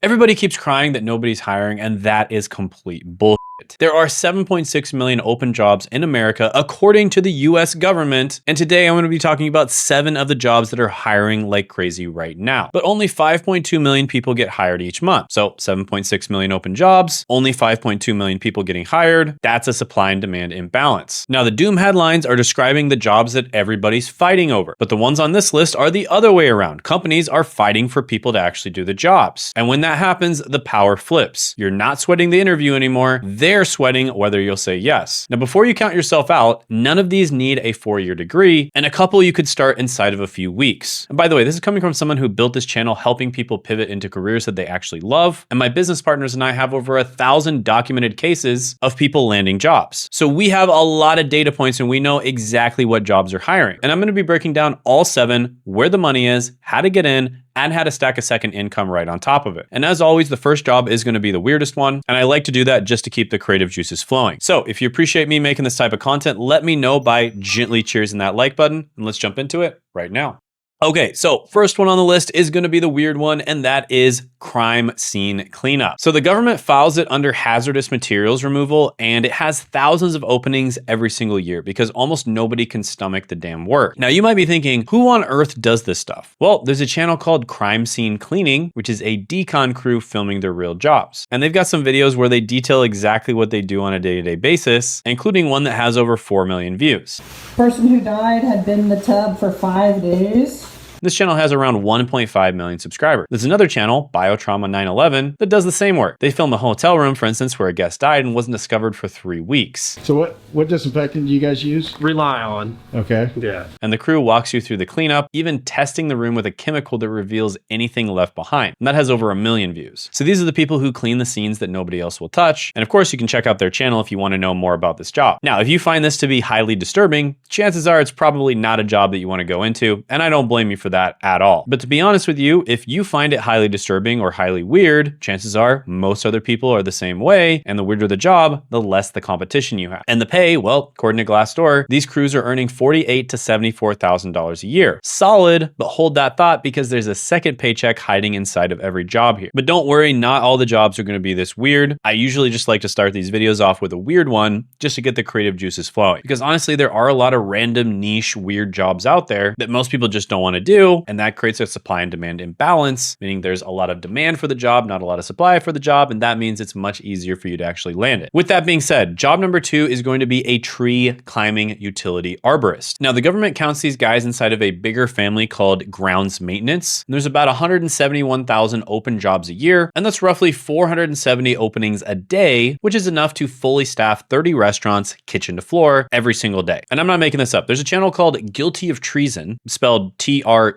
Everybody keeps crying that nobody's hiring, and that is complete bullshit. There are 7.6 million open jobs in America, according to the US government. And today I'm going to be talking about 7 of the jobs that are hiring like crazy right now. But only 5.2 million people get hired each month. So 7.6 million open jobs, only 5.2 million people getting hired. That's a supply and demand imbalance. Now, the doom headlines are describing the jobs that everybody's fighting over. But the ones on this list are the other way around. Companies are fighting for people to actually do the jobs. And when that happens, the power flips. You're not sweating the interview anymore. They're sweating whether you'll say yes. Now, before you count yourself out, none of these need a 4-year degree, and a couple you could start inside of a few weeks. And by the way, this is coming from someone who built this channel helping people pivot into careers that they actually love. And my business partners and I have over 1,000 documented cases of people landing jobs. So we have a lot of data points and we know exactly what jobs are hiring. And I'm going to be breaking down all 7, where the money is, how to get in, and how to stack a second income right on top of it. And as always, the first job is going to be the weirdest one. And I like to do that just to keep the creative juices flowing. So if you appreciate me making this type of content, let me know by gently cheersing that like button, and let's jump into it right now. Okay, so first one on the list is going to be the weird one, and that is crime scene cleanup. So the government files it under hazardous materials removal, and it has thousands of openings every single year because almost nobody can stomach the damn work. Now you might be thinking, who on earth does this stuff? Well, there's a channel called Crime Scene Cleaning, which is a decon crew filming their real jobs. And they've got some videos where they detail exactly what they do on a day-to-day basis, including one that has over 4 million views. Person who died had been in the tub for 5 days. This channel has around 1.5 million subscribers. There's another channel, Biotrauma 911, that does the same work. They film a hotel room, for instance, where a guest died and wasn't discovered for 3 weeks. So what disinfectant do you guys use? Rely on. Okay. Yeah. And the crew walks you through the cleanup, even testing the room with a chemical that reveals anything left behind. And that has over 1 million views. So these are the people who clean the scenes that nobody else will touch. And of course, you can check out their channel if you want to know more about this job. Now, if you find this to be highly disturbing, chances are it's probably not a job that you want to go into. And I don't blame you for that at all. But to be honest with you, if you find it highly disturbing or highly weird, chances are most other people are the same way. And the weirder the job, the less the competition you have. And the pay, well, according to Glassdoor, these crews are earning $48,000 to $74,000 a year. Solid, but hold that thought because there's a second paycheck hiding inside of every job here. But don't worry, not all the jobs are going to be this weird. I usually just like to start these videos off with a weird one just to get the creative juices flowing. Because honestly, there are a lot of random niche weird jobs out there that most people just don't want to do. And that creates a supply and demand imbalance, meaning there's a lot of demand for the job, not a lot of supply for the job. And that means it's much easier for you to actually land it. With that being said, job number 2 is going to be a tree climbing utility arborist. Now, the government counts these guys inside of a bigger family called grounds maintenance. And there's about 171,000 open jobs a year. And that's roughly 470 openings a day, which is enough to fully staff 30 restaurants, kitchen to floor, every single day. And I'm not making this up. There's a channel called Guilty of Treason, spelled Treeson.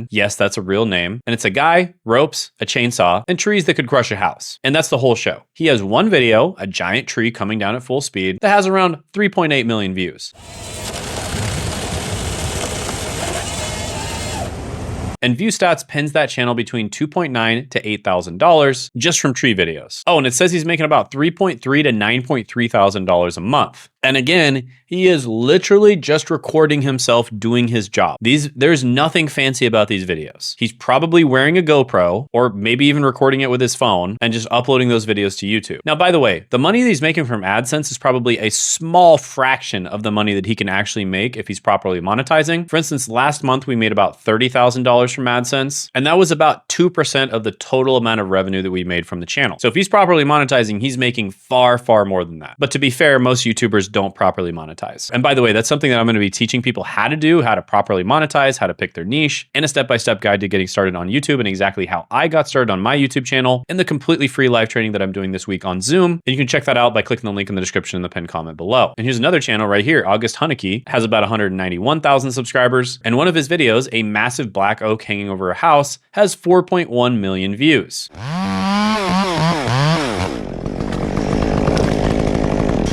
Yes, that's a real name. And it's a guy, ropes, a chainsaw, and trees that could crush a house. And that's the whole show. He has one video, a giant tree coming down at full speed, that has around 3.8 million views. And ViewStats pins that channel between $2.9 to $8,000 just from tree videos. Oh, and it says he's making about $3.3 to $9.3 thousand a month. And again, he is literally just recording himself doing his job. There's nothing fancy about these videos. He's probably wearing a GoPro or maybe even recording it with his phone and just uploading those videos to YouTube. Now, by the way, the money that he's making from AdSense is probably a small fraction of the money that he can actually make if he's properly monetizing. For instance, last month we made about $30,000 from AdSense, and that was about 2% of the total amount of revenue that we made from the channel. So if he's properly monetizing, he's making far, far more than that. But to be fair, most YouTubers don't properly monetize. And by the way, that's something that I'm going to be teaching people how to do, how to properly monetize, how to pick their niche, and a step-by-step guide to getting started on YouTube and exactly how I got started on my YouTube channel and the completely free live training that I'm doing this week on Zoom. And you can check that out by clicking the link in the description in the pinned comment below. And here's another channel right here. August Hunnicky has about 191,000 subscribers. And one of his videos, a massive black oak hanging over a house, has 4.1 million views.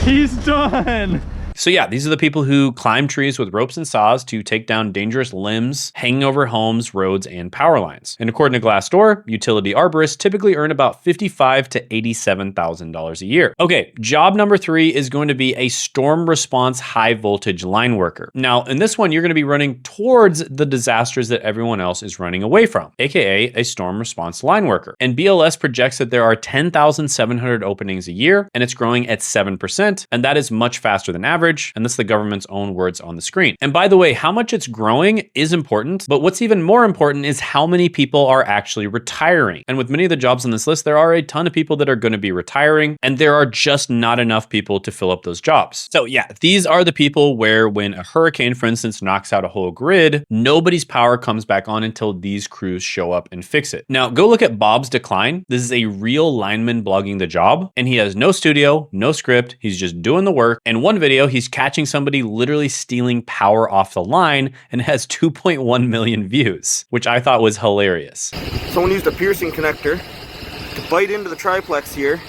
He's done. So yeah, these are the people who climb trees with ropes and saws to take down dangerous limbs, hanging over homes, roads, and power lines. And according to Glassdoor, utility arborists typically earn about $55,000 to $87,000 a year. Okay, job number 3 is going to be a storm response high voltage line worker. Now, in this one, you're going to be running towards the disasters that everyone else is running away from, aka a storm response line worker. And BLS projects that there are 10,700 openings a year, and it's growing at 7%, and that is much faster than average, and that's the government's own words on the screen. And by the way, how much it's growing is important, but what's even more important is how many people are actually retiring. And with many of the jobs on this list, there are a ton of people that are going to be retiring, and there are just not enough people to fill up those jobs. So yeah, these are the people where when a hurricane, for instance, knocks out a whole grid, nobody's power comes back on until these crews show up and fix it. Now, go look at Bob's decline. This is a real lineman blogging the job, and he has no studio, no script. He's just doing the work. In one video, he's catching somebody literally stealing power off the line and has 2.1 million views, which I thought was hilarious. Someone used a piercing connector to bite into the triplex here.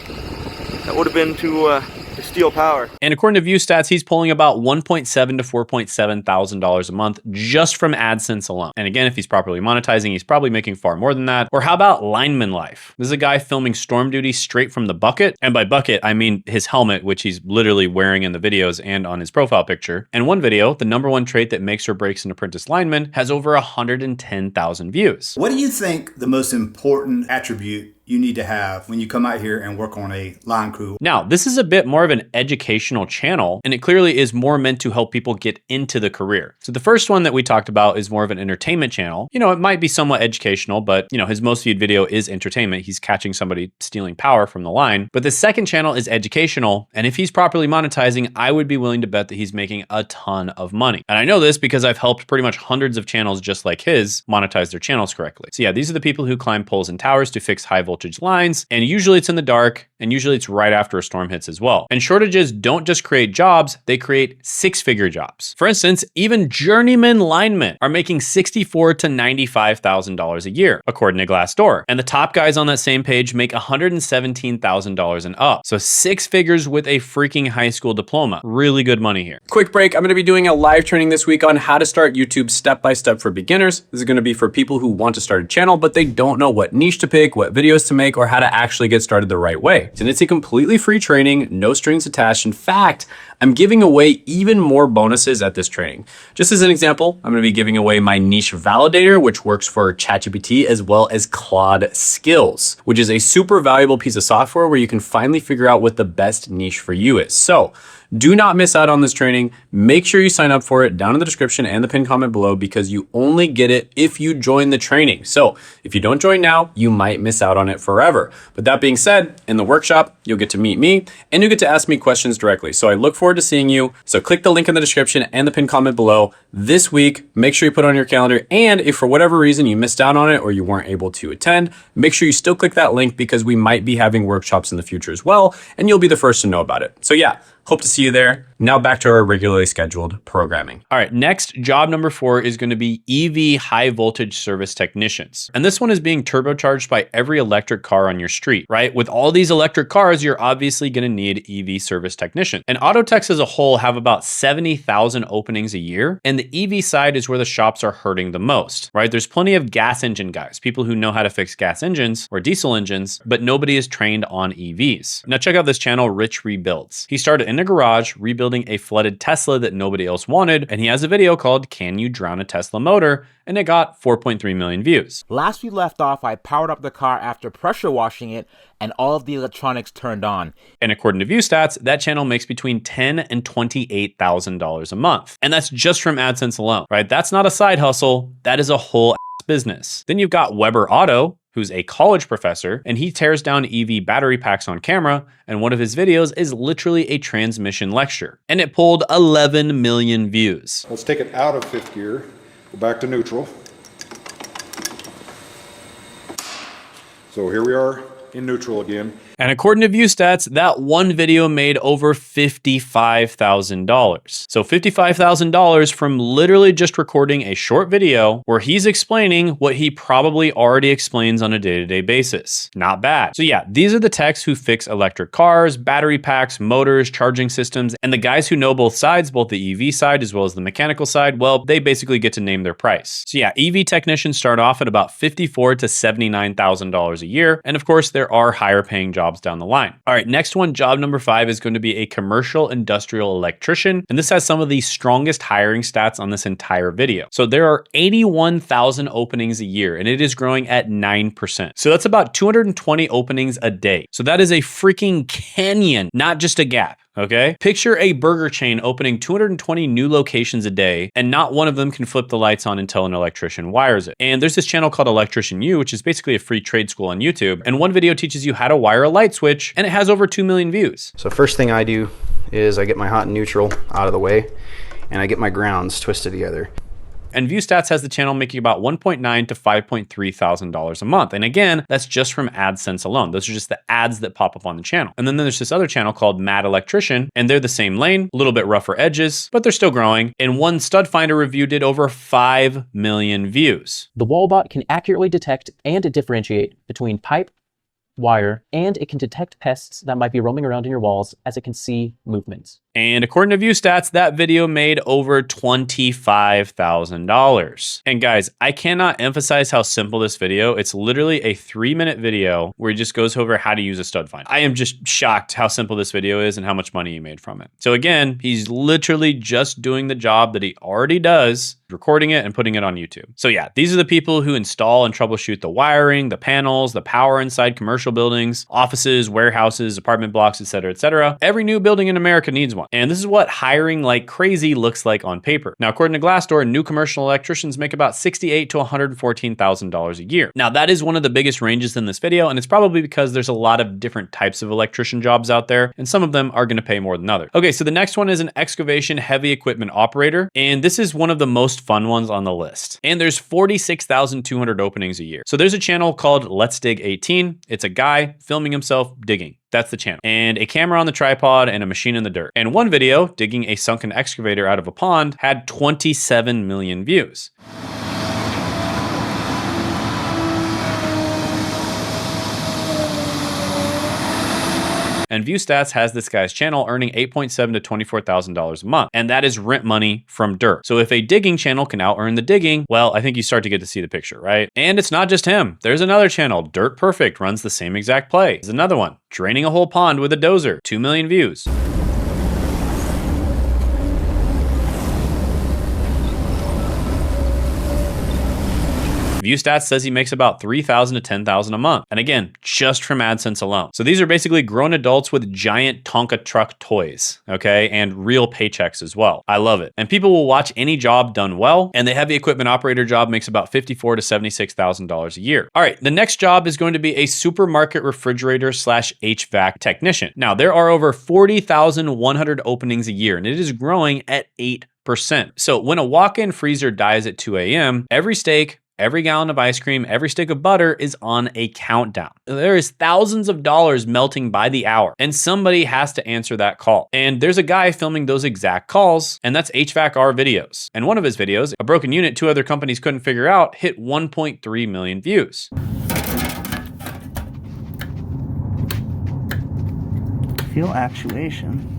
That would have been to steal power. And according to View Stats, he's pulling about $1.7 to $4.7 thousand a month just from AdSense alone. And again, if he's properly monetizing, he's probably making far more than that. Or how about lineman life? This is a guy filming storm duty straight from the bucket. And by bucket, I mean his helmet, which he's literally wearing in the videos and on his profile picture. And one video, the #1 trait that makes or breaks an apprentice lineman, has over 110,000 views. What do you think the most important attribute you need to have when you come out here and work on a line crew? Now, this is a bit more of an educational channel, and it clearly is more meant to help people get into the career. So the first one that we talked about is more of an entertainment channel. You know, it might be somewhat educational, but you know, his most viewed video is entertainment. He's catching somebody stealing power from the line. But the second channel is educational, and if he's properly monetizing, I would be willing to bet that he's making a ton of money. And I know this because I've helped pretty much hundreds of channels just like his monetize their channels correctly. So yeah, these are the people who climb poles and towers to fix high voltage lines, and usually it's in the dark, and usually it's right after a storm hits as well. And shortages don't just create jobs, they create 6-figure jobs. For instance, even journeyman linemen are making $64,000 to $95,000 a year, according to Glassdoor. And the top guys on that same page make $117,000 and up. So 6 figures with a freaking high school diploma. Really good money here. Quick break, I'm gonna be doing a live training this week on how to start YouTube step-by-step for beginners. This is gonna be for people who want to start a channel, but they don't know what niche to pick, what videos to make, or how to actually get started the right way. And it's a completely free training, no strings attached. In fact, I'm giving away even more bonuses at this training. Just as an example, I'm gonna be giving away my niche validator, which works for ChatGPT, as well as Claude Skills, which is a super valuable piece of software where you can finally figure out what the best niche for you is. So do not miss out on this training. Make sure you sign up for it down in the description and the pinned comment below, because you only get it if you join the training. So if you don't join now, you might miss out on it forever. But that being said, in the workshop, you'll get to meet me and you'll get to ask me questions directly. So I look forward to seeing you. So click the link in the description and the pinned comment below this week. Make sure you put it on your calendar. And if for whatever reason you missed out on it or you weren't able to attend, make sure you still click that link, because we might be having workshops in the future as well, and you'll be the first to know about it. So yeah, hope to see you there. Now back to our regularly scheduled programming. All right, next, job number 4 is going to be EV high voltage service technicians. And this one is being turbocharged by every electric car on your street, right? With all these electric cars, you're obviously going to need EV service technicians. And auto techs as a whole have about 70,000 openings a year. And the EV side is where the shops are hurting the most, right? There's plenty of gas engine guys, people who know how to fix gas engines or diesel engines, but nobody is trained on EVs. Now check out this channel, Rich Rebuilds. He started in a garage rebuilding a flooded Tesla that nobody else wanted, and he has a video called "Can You Drown a Tesla Motor?" and it got 4.3 million views. Last we left off, I powered up the car after pressure washing it, and all of the electronics turned on. And according to View Stats, that channel makes between $10,000 and $28,000 a month. And that's just from AdSense alone, right? That's not a side hustle, that is a whole business. Then you've got Weber Auto, who's a college professor, and he tears down EV battery packs on camera, and one of his videos is literally a transmission lecture, and it pulled 11 million views. Let's take it out of 5th gear, go back to neutral. So here we are in neutral again. And according to ViewStats, that one video made over $55,000. So $55,000 from literally just recording a short video where he's explaining what he probably already explains on a day-to-day basis. Not bad. So yeah, these are the techs who fix electric cars, battery packs, motors, charging systems, and the guys who know both sides, both the EV side as well as the mechanical side, well, they basically get to name their price. So yeah, EV technicians start off at about $54,000 to $79,000 a year. And of course, there are higher paying jobs down the line. All right, next one, job number 5 is going to be a commercial industrial electrician. And this has some of the strongest hiring stats on this entire video. So there are 81,000 openings a year, and it is growing at 9%. So that's about 220 openings a day. So that is a freaking canyon, not just a gap. Okay. Picture a burger chain opening 220 new locations a day, and not one of them can flip the lights on until an electrician wires it. And there's this channel called Electrician U, which is basically a free trade school on YouTube. And one video teaches you how to wire a light switch, and it has over 2 million views. So first thing I do is I get my hot and neutral out of the way, and I get my grounds twisted together. And ViewStats has the channel making about $1.9 to $5.3 thousand a month. And again, that's just from AdSense alone. Those are just the ads that pop up on the channel. And then there's this other channel called Mad Electrician, and they're the same lane, a little bit rougher edges, but they're still growing. And one stud finder review did over 5 million views. The Wallbot can accurately detect and differentiate between pipe, wire, and it can detect pests that might be roaming around in your walls as it can see movements. And according to ViewStats, that video made over $25,000. And guys, I cannot emphasize how simple this video. It's literally a 3-minute video where he just goes over how to use a stud finder. I am just shocked how simple this video is and how much money he made from it. So again, he's literally just doing the job that he already does, recording it and putting it on YouTube. So yeah, these are the people who install and troubleshoot the wiring, the panels, the power inside commercial buildings, offices, warehouses, apartment blocks, etc., etc. Every new building in America needs one. And this is what hiring like crazy looks like on paper. Now, according to Glassdoor, new commercial electricians make about $68,000 to $114,000 a year. Now, that is one of the biggest ranges in this video, and it's probably because there's a lot of different types of electrician jobs out there, and some of them are going to pay more than others. Okay, so the next one is an excavation heavy equipment operator, and this is one of the most fun ones on the list. And there's 46,200 openings a year. So there's a channel called Let's Dig 18. It's a guy filming himself digging. That's the channel. And a camera on the tripod and a machine in the dirt. And one video, digging a sunken excavator out of a pond, had 27 million views. And ViewStats has this guy's channel earning $8.7 to $24,000 a month. And that is rent money from dirt. So if a digging channel can out earn the digging, well, I think you start to get to see the picture, right? And it's not just him. There's another channel, Dirt Perfect, runs the same exact play. There's another one, draining a whole pond with a dozer, 2 million views. ViewStats says he makes about $3,000 to $10,000 a month. And again, just from AdSense alone. So these are basically grown adults with giant Tonka truck toys, okay? And real paychecks as well. I love it. And people will watch any job done well. And the heavy equipment operator job makes about $54,000 to $76,000 a year. All right, the next job is going to be a supermarket refrigerator / HVAC technician. Now, there are over 40,100 openings a year, and it is growing at 8%. So when a walk-in freezer dies at 2 a.m., every steak, every gallon of ice cream, every stick of butter is on a countdown. There is thousands of dollars melting by the hour, and somebody has to answer that call. And there's a guy filming those exact calls, and that's HVAC-R videos. And one of his videos, a broken unit 2 other companies couldn't figure out, hit 1.3 million views. Feel actuation,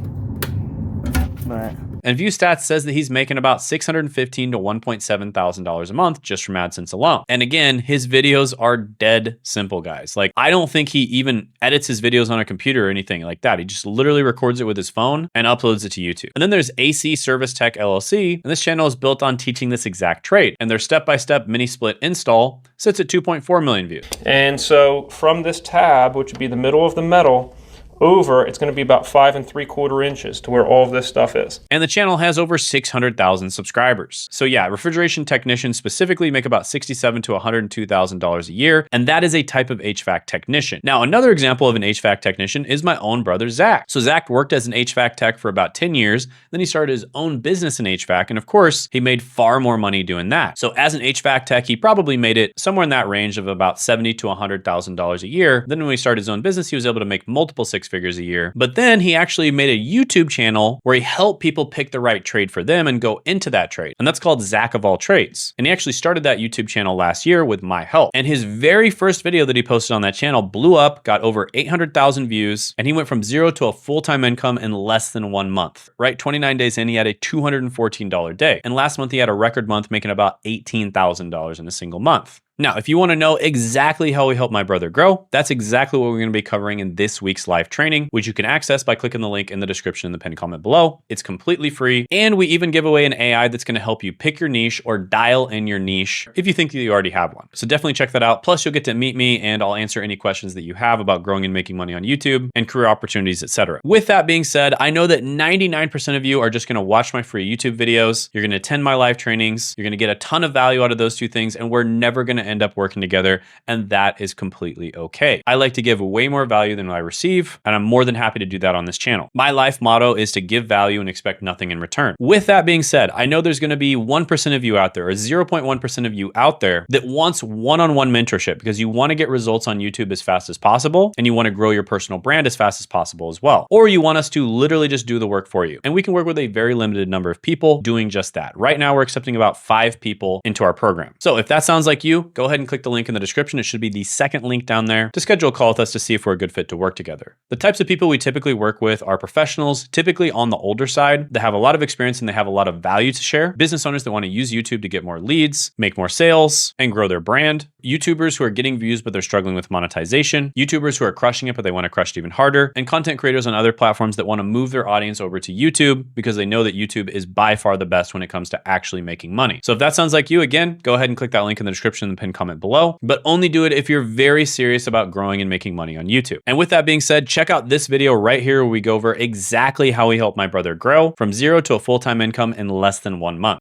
but... And ViewStats says that he's making about $615,000 to $1.7 thousand a month just from AdSense alone. And again, his videos are dead simple, guys. Like, I don't think he even edits his videos on a computer or anything like that. He just literally records it with his phone and uploads it to YouTube. And then there's AC Service Tech LLC, and this channel is built on teaching this exact trade. And their step-by-step mini split install sits at 2.4 million views. And so from this tab, which would be the middle of the metal, over, it's going to be about 5 3/4 inches to where all of this stuff is. And the channel has over 600,000 subscribers. So yeah, refrigeration technicians specifically make about $67,000 to $102,000 a year, and that is a type of HVAC technician. Now, another example of an HVAC technician is my own brother, Zach. So Zach worked as an HVAC tech for about 10 years, then he started his own business in HVAC, and of course, he made far more money doing that. So as an HVAC tech, he probably made it somewhere in that range of about $70,000 to $100,000 a year. Then when he started his own business, he was able to make multiple six figures a year. But then he actually made a YouTube channel where he helped people pick the right trade for them and go into that trade. And that's called Zach of All Trades. And he actually started that YouTube channel last year with my help. And his very first video that he posted on that channel blew up, got over 800,000 views, and he went from zero to a full-time income in less than 1 month, right? 29 days in, he had a $214 day. And last month he had a record month making about $18,000 in a single month. Now, if you want to know exactly how we help my brother grow, that's exactly what we're going to be covering in this week's live training, which you can access by clicking the link in the description in the pinned comment below. It's completely free. And we even give away an AI that's going to help you pick your niche or dial in your niche if you think that you already have one. So definitely check that out. Plus, you'll get to meet me and I'll answer any questions that you have about growing and making money on YouTube and career opportunities, etc. With that being said, I know that 99% of you are just going to watch my free YouTube videos. You're going to attend my live trainings. You're going to get a ton of value out of those two things, and we're never going to end up working together, and that is completely okay. I like to give way more value than I receive, and I'm more than happy to do that on this channel. My life motto is to give value and expect nothing in return. With that being said, I know there's going to be 1% of you out there, or 0.1% of you out there, that wants one-on-one mentorship because you want to get results on YouTube as fast as possible, and you want to grow your personal brand as fast as possible as well. Or you want us to literally just do the work for you. And we can work with a very limited number of people doing just that. Right now, we're accepting about 5 people into our program. So if that sounds like you, go ahead and click the link in the description. It should be the second link down there to schedule a call with us to see if we're a good fit to work together. The types of people we typically work with are professionals, typically on the older side, that have a lot of experience and they have a lot of value to share. Business owners that want to use YouTube to get more leads, make more sales, and grow their brand. YouTubers who are getting views but they're struggling with monetization. YouTubers who are crushing it but they want to crush it even harder. And content creators on other platforms that want to move their audience over to YouTube because they know that YouTube is by far the best when it comes to actually making money. So if that sounds like you, again, go ahead and click that link in the description and the pinned comment below. But only do it if you're very serious about growing and making money on YouTube. And with that being said, check out this video right here where we go over exactly how we help my brother grow from zero to a full-time income in less than 1 month.